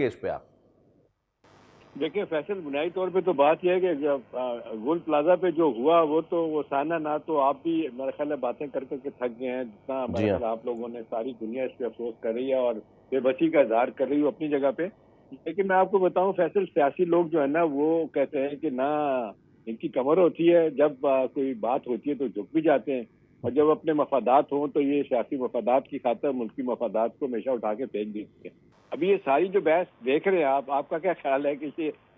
Case पे आप? देखिए फैसल, बुनियादी तौर पे तो बात यह है कि जब गोल प्लाजा पे जो हुआ वो साना ना तो आप भी मेरा ख्याल है बातें कर करके थक गए हैं। जितना जी मेरा हाँ। ख्याल आप लोगों ने, सारी दुनिया इस पे अफसोस कर रही है और बेबसी का इजहार कर रही है अपनी जगह पे। लेकिन मैं आपको बताऊं फैसल, सियासी लोग जो है ना वो कहते हैं कि ना इनकी कमर होती है, जब कोई बात होती है तो झुक भी जाते हैं, और जब अपने मफादात हों तो ये सियासी मफादात की खातिर मुल्की मफादात को हमेशा उठा के फेंक देते हैं। अभी ये सारी जो बहस देख रहे हैं आप, आपका क्या ख्याल है कि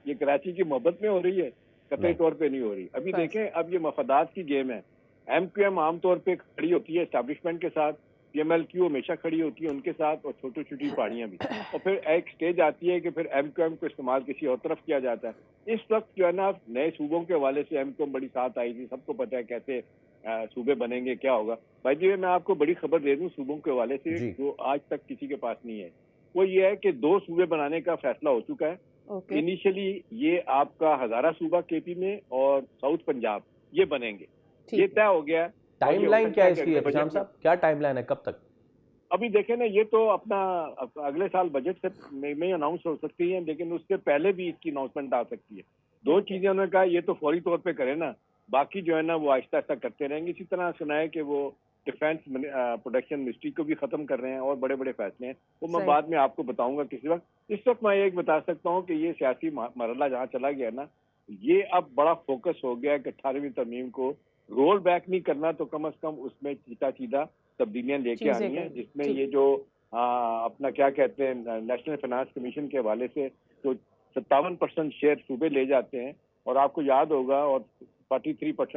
ये कराची की मोहब्बत में हो रही है? कतई नहीं। तौर पे नहीं हो रही। अभी बस। देखें, अब ये मफादात की गेम है। एमक्यूएम आमतौर पे खड़ी होती है एस्टैब्लिशमेंट के साथ, पीएमएलक्यू हमेशा खड़ी होती है उनके साथ, और छोटी छोटी पार्टियां भी। और फिर एक स्टेज आती है कि फिर एमक्यूएम को इस्तेमाल किसी और तरफ किया जाता है। इस वक्त जो है ना, नए सूबों के हवाले से एमक्यूएम बड़ी साथ आई थी, सबको पता है कैसे सूबे बनेंगे, क्या होगा। भाई जी, मैं आपको बड़ी खबर दे दूं सूबों के हवाले से, जी। जो आज तक किसी के पास नहीं है। वो ये है कि 2 सूबे बनाने का फैसला हो चुका है। ओके। इनिशियली ये आपका हजारा सूबा केपी में और साउथ पंजाब ये बनेंगे, ये ठीक है। तय हो गया है। और ये हो टाइमलाइन क्या सकता है है कि इसकी अगले एहतिशाम बजट में, साहब? क्या टाइमलाइन है, कब तक? अभी देखें ना, ये तो अपना अगले साल बजट से में अनाउंस हो सकती है, लेकिन उससे पहले भी इसकी अनाउंसमेंट आ सकती है। दो ओके। चीजें उन्होंने कहा, ये तो फौरी तौर पे करें ना, बाकी जो है ना वो आहिस्ता आहिस्ता करते रहेंगे। इसी तरह सुना है कि वो डिफेंस प्रोडक्शन मिनिस्ट्री को भी खत्म कर रहे हैं, और बड़े बड़े फैसले हैं, वो मैं सही। बाद में आपको बताऊंगा किसी वक्त। इस वक्त मैं एक बता सकता हूँ कि ये सियासी मरहला जहाँ चला गया ना, ये अब बड़ा फोकस हो गया है कि 18वीं तरमीम को रोल बैक नहीं करना, तो कम से कम उसमें सीधा सीधा तब्दीलियां लेके चीजें आनी है, करनी जिसमें ठीक। ये जो अपना क्या कहते हैं, नेशनल फाइनेंस कमीशन के हवाले से जो 57% शेयर सूबे ले जाते हैं, और आपको याद होगा, और 43%